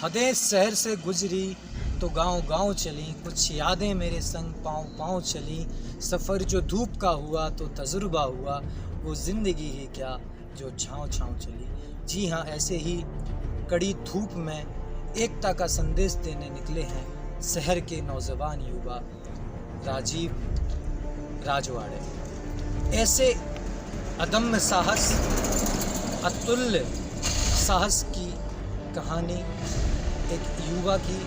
हदें शहर से गुजरी तो गांव-गांव चली, कुछ यादें मेरे संग पाँव-पाँव चली। सफ़र जो धूप का हुआ तो तजुर्बा हुआ, वो ज़िंदगी ही क्या जो छाँव-छाँव चली। जी हाँ, ऐसे ही कड़ी धूप में एकता का संदेश देने निकले हैं शहर के नौजवान युवा राजीव राजवाड़े। ऐसे अदम्य साहस, अतुल्य साहस की कहानी एक युवा की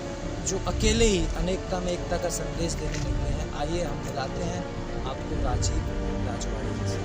जो अकेले ही अनेकता में एकता का संदेश देने निकले हैं। आइए हम मिलाते हैं आपको राजीव राजवाड़े से।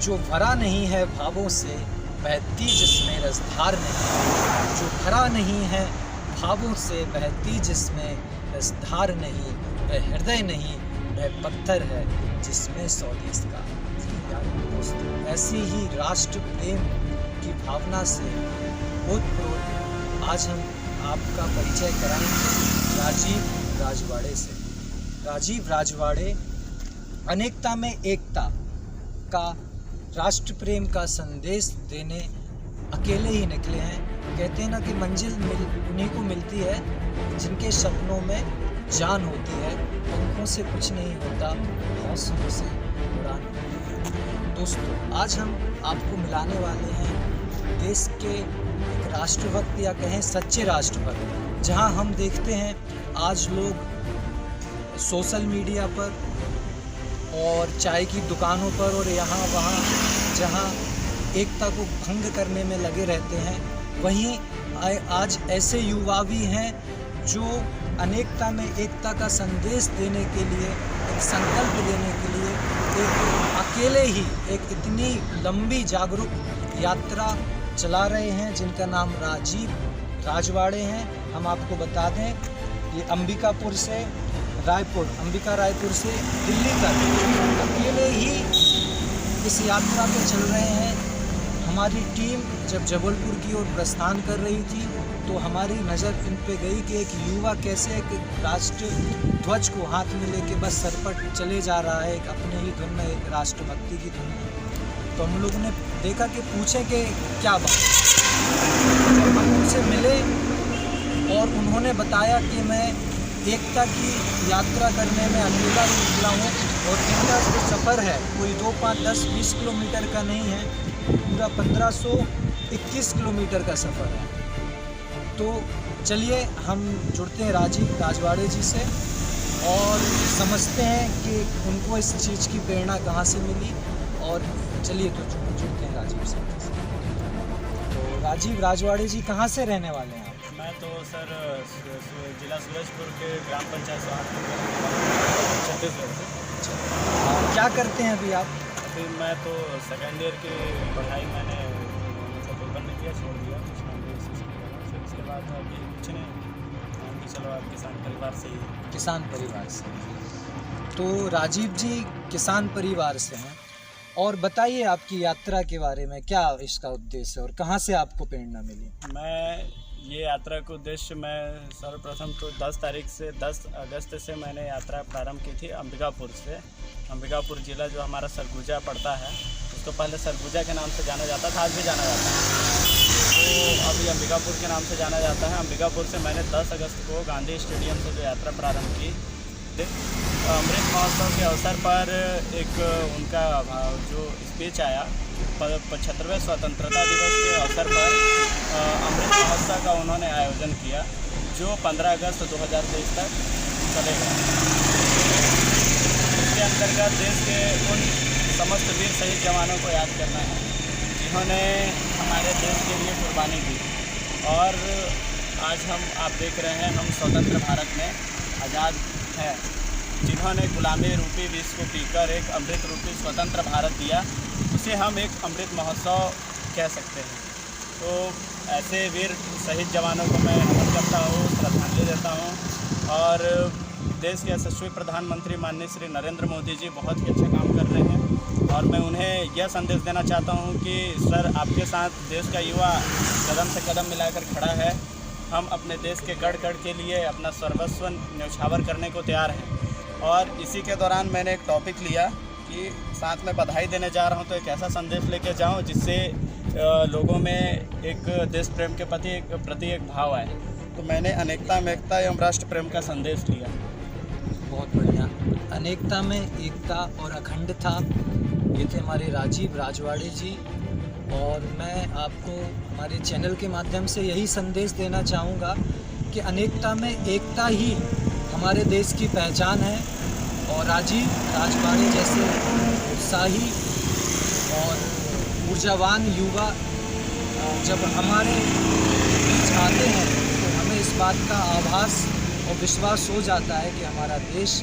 जो भरा नहीं है भावों से बहती जिसमें रसधार नहीं, जो भरा नहीं है भावों से बहती जिसमें रसधार नहीं, वह हृदय नहीं वह पत्थर है जिसमें स्वदेश का दोस्तों। ऐसी ही राष्ट्र प्रेम की भावना से ओतप्रोत आज हम आपका परिचय कराएंगे राजीव राजवाड़े से। राजीव राजवाड़े अनेकता में एकता का, राष्ट्र प्रेम का संदेश देने अकेले ही निकले हैं। कहते हैं ना कि मंजिल उन्हीं को मिलती है जिनके सपनों में जान होती है। पंखों से कुछ नहीं होता, हौसलों से उड़ान होती है। दोस्तों, आज हम आपको मिलाने वाले हैं देश के एक राष्ट्रभक्त या कहें सच्चे राष्ट्रभक्त। जहां हम देखते हैं आज लोग सोशल मीडिया पर और चाय की दुकानों पर और यहाँ वहाँ जहाँ एकता को भंग करने में लगे रहते हैं, वहीं आज ऐसे युवा भी हैं जो अनेकता में एकता का संदेश देने के लिए, एक संकल्प लेने के लिए एक अकेले ही एक इतनी लंबी जागरूक यात्रा चला रहे हैं जिनका नाम राजीव राजवाड़े हैं। हम आपको बता दें, ये अंबिकापुर से रायपुर से दिल्ली तक अकेले ही इस यात्रा पे चल रहे हैं। हमारी टीम जब जबलपुर की ओर प्रस्थान कर रही थी तो हमारी नज़र इन पे गई कि एक युवा कैसे एक राष्ट्र ध्वज को हाथ में लेके बस सर पर चले जा रहा है, एक अपने ही धुन में, एक राष्ट्रभक्ति की धुन में। तो हम लोगों ने देखा कि पूछें कि क्या बात। जब हम उनसे मिले और उन्होंने बताया कि मैं एकता की यात्रा करने में अकेला ही निकला हूँ और इनका जो सफ़र है कोई 2, 5, 10, 20 किलोमीटर का नहीं है, पूरा 1521 किलोमीटर का सफ़र है। तो चलिए हम जुड़ते हैं राजीव राजवाड़े जी से और समझते हैं कि उनको इस चीज़ की प्रेरणा कहाँ से मिली। और चलिए तो जुड़ते हैं राजीव से। तो राजीव राजवाड़े जी कहाँ से रहने वाले हैं आप? मैं तो सर जिला सूरजपुर के ग्राम पंचायत छत्तीसगढ़ से। क्या करते हैं अभी आप? अभी मैं तो सेकेंड ईयर की पढ़ाई मैंने ओपन में किया, छोड़ दिया कुछ फिर उसके बाद अभी कुछ नहीं, हम भी चलो आप किसान परिवार से ही। किसान परिवार से। तो राजीव जी किसान परिवार से हैं और बताइए आपकी यात्रा के बारे में, क्या इसका उद्देश्य है और कहाँ से आपको प्रेरणा मिली? मैं ये यात्रा का उद्देश्य, मैं सर्वप्रथम तो 10 अगस्त से मैंने यात्रा प्रारंभ की थी अंबिकापुर से। अंबिकापुर ज़िला जो हमारा सरगुजा पड़ता है, उसको पहले सरगुजा के नाम से जाना जाता था, आज भी जाना जाता है, तो अभी अंबिकापुर के नाम से जाना जाता है। अंबिकापुर से मैंने 10 अगस्त को गांधी स्टेडियम से जो यात्रा प्रारंभ की। अमृत महोत्सव के अवसर पर एक उनका जो स्पीच आया 75वें स्वतंत्रता दिवस के अवसर पर अमृत महोत्सव का उन्होंने आयोजन किया, जो 15 अगस्त 2023 तक चलेगा। इसके अंतर्गत देश के उन समस्त वीर शहीद जवानों को याद करना है जिन्होंने हमारे देश के लिए कुर्बानी दी। और आज आप देख रहे हैं, हम स्वतंत्र भारत में आज़ाद हैं, जिन्होंने गुलामी रूपी विष को पीकर एक अमृत रूपी स्वतंत्र भारत दिया, उसे हम एक अमृत महोत्सव कह सकते हैं। तो ऐसे वीर शहीद जवानों को मैं नमन करता हूँ, श्रद्धांजलि देता हूँ। और देश के यशस्वी प्रधानमंत्री माननीय श्री नरेंद्र मोदी जी बहुत ही अच्छा काम कर रहे हैं और मैं उन्हें यह संदेश देना चाहता हूँ कि सर, आपके साथ देश का युवा कदम से कदम मिलाकर खड़ा है हम अपने देश के गढ़ गढ़ के लिए अपना सर्वस्व न्यौछावर करने को तैयार हैं। और इसी के दौरान मैंने एक टॉपिक लिया कि साथ में बधाई देने जा रहा हूं, तो एक ऐसा संदेश लेके जाऊं जिससे लोगों में एक देश प्रेम के प्रति एक भाव आए। तो मैंने अनेकता में एकता एवं राष्ट्र प्रेम का संदेश लिया। बहुत बढ़िया। अनेकता में एकता और अखंडता, ये थे हमारे राजीव राजवाड़े जी। और मैं आपको हमारे चैनल के माध्यम से यही संदेश देना चाहूँगा कि अनेकता में एकता ही हमारे देश की पहचान है। और राजीव राजवाड़े जैसे उत्साही और ऊर्जावान युवा जब हमारे बीच आते हैं तो हमें इस बात का आभास और विश्वास हो जाता है कि हमारा देश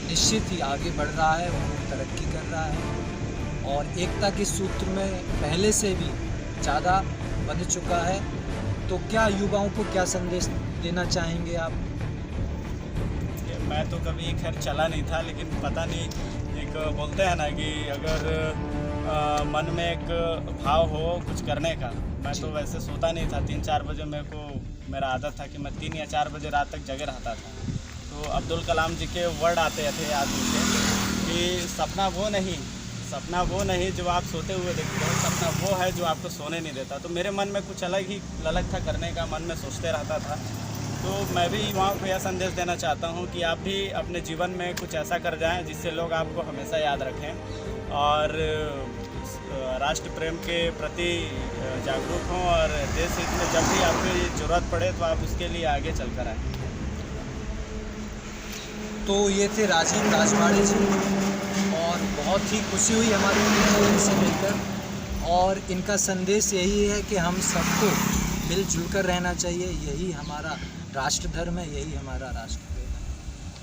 निश्चित ही आगे बढ़ रहा है और तरक्की कर रहा है और एकता के सूत्र में पहले से भी ज़्यादा बंध चुका है। तो क्या युवाओं को क्या संदेश देना चाहेंगे आप? मैं तो कभी खैर चला नहीं था, लेकिन पता नहीं, एक बोलते हैं ना कि अगर मन में एक भाव हो कुछ करने का। मैं तो वैसे सोता नहीं था। 3-4 बजे मेरा आदत था कि मैं 3 या 4 बजे रात तक जगे रहता था। तो अब्दुल कलाम जी के वर्ड आते थे याद मुझे कि सपना वो नहीं जो आप सोते हुए देखते हो, सपना वो है जो आपको सोने नहीं देता। तो मेरे मन में कुछ अलग ही ललक था करने का, मन में सोचते रहता था। तो मैं भी युवाओं को यह संदेश देना चाहता हूं कि आप भी अपने जीवन में कुछ ऐसा कर जाएं जिससे लोग आपको हमेशा याद रखें और राष्ट्र प्रेम के प्रति जागरूक हों और देश हित में जब भी आपको ज़रूरत पड़े तो आप उसके लिए आगे चल कर आएँ। तो ये थे राजीव राजवाड़े जी और बहुत ही खुशी हुई हमारे इनसे मिलकर। और इनका संदेश यही है कि हम सबको मिलजुल कर रहना चाहिए। यही हमारा राष्ट्र धर्म है, यही हमारा राष्ट्र प्रेम है।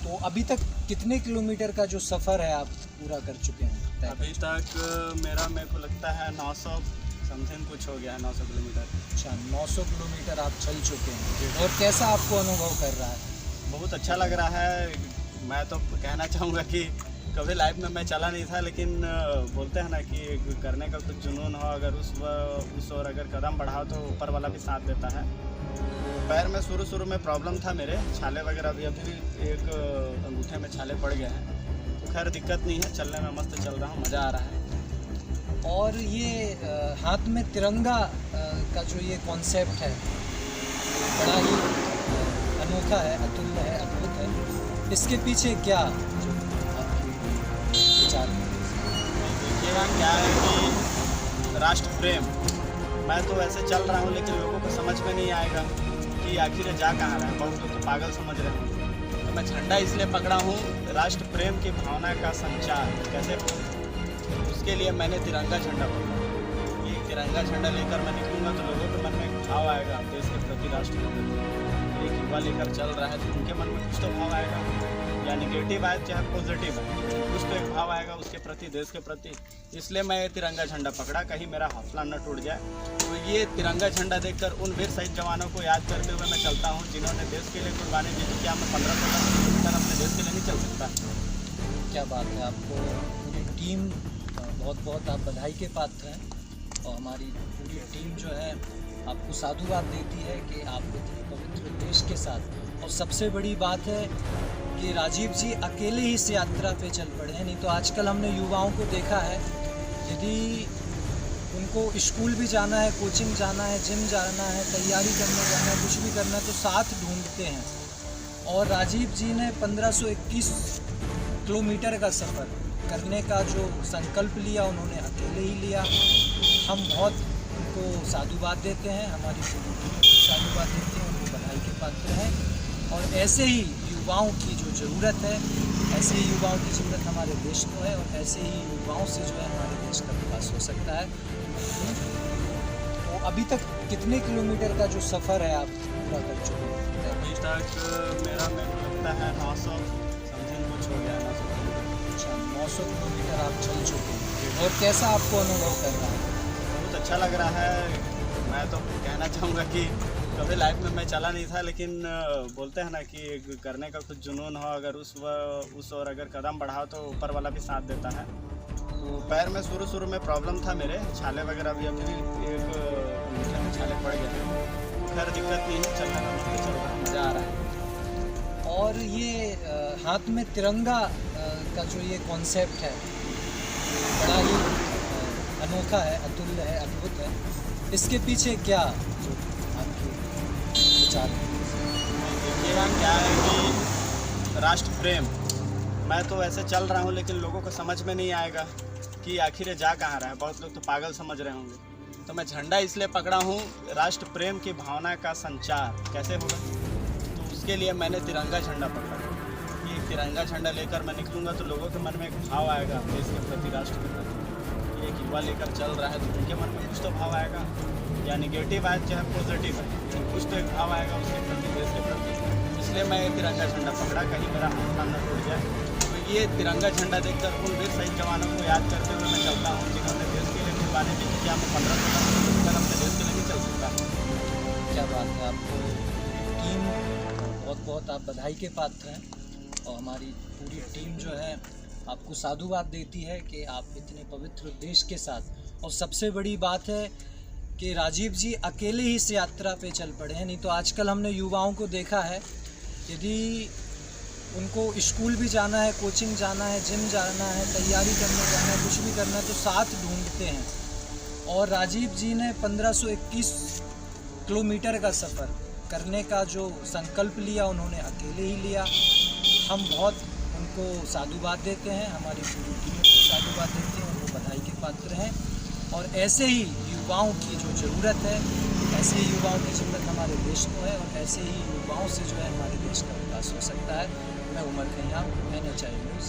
तो अभी तक कितने किलोमीटर का जो सफ़र है आप पूरा कर चुके हैं? अभी तक मेरे को लगता है 900 समथिंग कुछ हो गया है, 900 किलोमीटर। अच्छा, 900 किलोमीटर आप चल चुके हैं। और कैसा आपको अनुभव कर रहा है? बहुत अच्छा लग रहा है। मैं तो कहना चाहूँगा कि कभी लाइफ में मैं चला नहीं था, लेकिन बोलते हैं ना कि करने का कुछ जुनून हो, अगर उस ओर अगर कदम बढ़ाओ तो ऊपर वाला भी साथ देता है। पैर में शुरू में प्रॉब्लम था, मेरे छाले वगैरह भी अभी एक अंगूठे में छाले पड़ गए हैं। तो खैर दिक्कत नहीं है, चलने में मस्त चल रहा हूँ, मज़ा आ रहा है। और ये हाथ में तिरंगा का जो ये कॉन्सेप्ट है बड़ा ही अनोखा है, अतुल्य है, अद्भुत है। इसके पीछे क्या विचार है? देखिएगा क्या है कि राष्ट्र प्रेम, मैं तो ऐसे चल रहा हूँ लेकिन लोगों को समझ में नहीं आएगा कि आखिर जा कहाँ रहा है। बहुत लोग तो पागल समझ रहे हैं। तो मैं झंडा इसलिए पकड़ा हूँ राष्ट्र प्रेम की भावना का संचार कैसे, उसके लिए मैंने तिरंगा झंडा पकड़ा। ये तिरंगा झंडा लेकर मैं निकलूँगा तो लोगों के मन में एक भाव आएगा देश के प्रति, राष्ट्र के प्रति। एक युवा लेकर चल रहा है तो उनके मन में कुछ तो भाव आएगा, या निगेटिव आए चाहे पॉजिटिव है, कुछ तो एक भाव आएगा उसके प्रति, देश के प्रति। इसलिए मैं ये तिरंगा झंडा पकड़ा, कहीं मेरा हौसला न टूट जाए। तो ये तिरंगा झंडा देखकर उन वीर शहीद जवानों को याद करते हुए मैं चलता हूँ जिन्होंने देश के लिए कुर्बानी दी। तो क्या मैं 15-16 किलोमीटर अपने देश के लिए नहीं चल सकता? क्या बात है। आपको पूरी टीम बहुत बहुत आप बधाई के पात्र हैं। और हमारी पूरी टीम जो है आपको साधुवाद देती है कि आप इतने पवित्र देश के साथ। और सबसे बड़ी बात है कि राजीव जी अकेले ही इस यात्रा पे चल पड़े हैं। नहीं तो आजकल हमने युवाओं को देखा है, यदि उनको स्कूल भी जाना है, कोचिंग जाना है, जिम जाना है, तैयारी करने जाना है, कुछ भी करना है तो साथ ढूंढते हैं। और राजीव जी ने 1521 किलोमीटर का सफ़र करने का जो संकल्प लिया उन्होंने अकेले ही लिया। हम बहुत उनको साधुवाद देते हैं, हमारी पूरी टीम को साधुवाद देते हैं, उनको बधाई के पात्र हैं। और ऐसे ही युवाओं की जो ज़रूरत है, ऐसे ही युवाओं की ज़रूरत हमारे देश को है और ऐसे ही युवाओं से जो है हमारे देश का विकास हो सकता है। तो अभी तक कितने किलोमीटर का जो सफ़र है आप पूरा कर चुके हैं? अभी तक मेरे को लगता है 900 समथिंग कुछ हो गया, 900 किलोमीटर। अच्छा, 900 किलोमीटर आप चल चुके हैं। और कैसा आपको अनुभव कर रहा है? बहुत अच्छा लग रहा है। मैं तो कहना चाहूँगा कि कभी लाइफ में मैं चला नहीं था, लेकिन बोलते हैं ना कि करने का कुछ जुनून हो, अगर उस ओर अगर कदम बढ़ाओ तो ऊपर वाला भी साथ देता है। तो पैर में शुरू में प्रॉब्लम था, मेरे छाले वगैरह भी अभी एक अंगूठे में छाले पड़ गए। खैर दिक्कत नहीं है, चलने का मतलब चल रहा है, मज़ा आ रहा है। और ये हाथ में तिरंगा का जो ये कॉन्सेप्ट है ये बड़ा ही अनोखा है, अतुल्य है, अद्भुत है। इसके पीछे क्या जो आपके विचार हैं? देखिएगा क्या है कि राष्ट्र प्रेम, मैं तो ऐसे चल रहा हूँ लेकिन लोगों को समझ में नहीं आएगा कि आखिर ये जा कहाँ रहा है। बहुत लोग तो पागल समझ रहे होंगे। तो मैं झंडा इसलिए पकड़ा हूँ, राष्ट्र प्रेम की भावना का संचार कैसे होगा, तो उसके लिए मैंने तिरंगा झंडा पकड़ा कि एक तिरंगा झंडा लेकर मैं निकलूँगा तो लोगों के मन में एक भाव आएगा देश के प्रति, राष्ट्र के प्रति। एक युवा लेकर चल रहा है तो उनके मन में कुछ तो भाव आएगा, या निगेटिव आए चाहे पॉजिटिव है, लेकिन कुछ तो एक भाव आएगा उसके प्रति, देश के प्रति। इसलिए मैं ये तिरंगा झंडा पकड़ा, कहीं मेरा हाथ ना टूट जाए। तो ये तिरंगा झंडा देखकर उन वीर शहीद जवानों को याद करते हुए मैं चलता हूँ जिन्होंने देश के लिए कुर्बानी दी कि क्या मैं 15-16 साल अपने देश के लिए नहीं चल सकता। क्या बात है, आपको टीम बहुत बहुत आप बधाई के पात्र हैं और हमारी पूरी टीम जो है आपको साधुवाद देती है कि आप इतने पवित्र उद्देश्य के साथ। और सबसे बड़ी बात है कि राजीव जी अकेले ही इस यात्रा पे चल पड़े हैं, नहीं तो आजकल हमने युवाओं को देखा है यदि उनको स्कूल भी जाना है, कोचिंग जाना है, जिम जाना है, तैयारी करने जाना है, कुछ भी करना है तो साथ ढूंढते हैं। और राजीव जी ने 1521 किलोमीटर का सफ़र करने का जो संकल्प लिया उन्होंने अकेले ही लिया। हम बहुत उनको साधुवाद देते हैं, हमारी पूरी टीम को साधुवाद देते हैं, उनको बधाई के पात्र हैं। और ऐसे ही युवाओं की जो ज़रूरत है, ऐसे ही युवाओं की ज़रूरत हमारे देश को है और ऐसे ही युवाओं से जो है हमारे देश का विकास हो सकता है। मैं उमर खैयाम, NHI न्यूज़।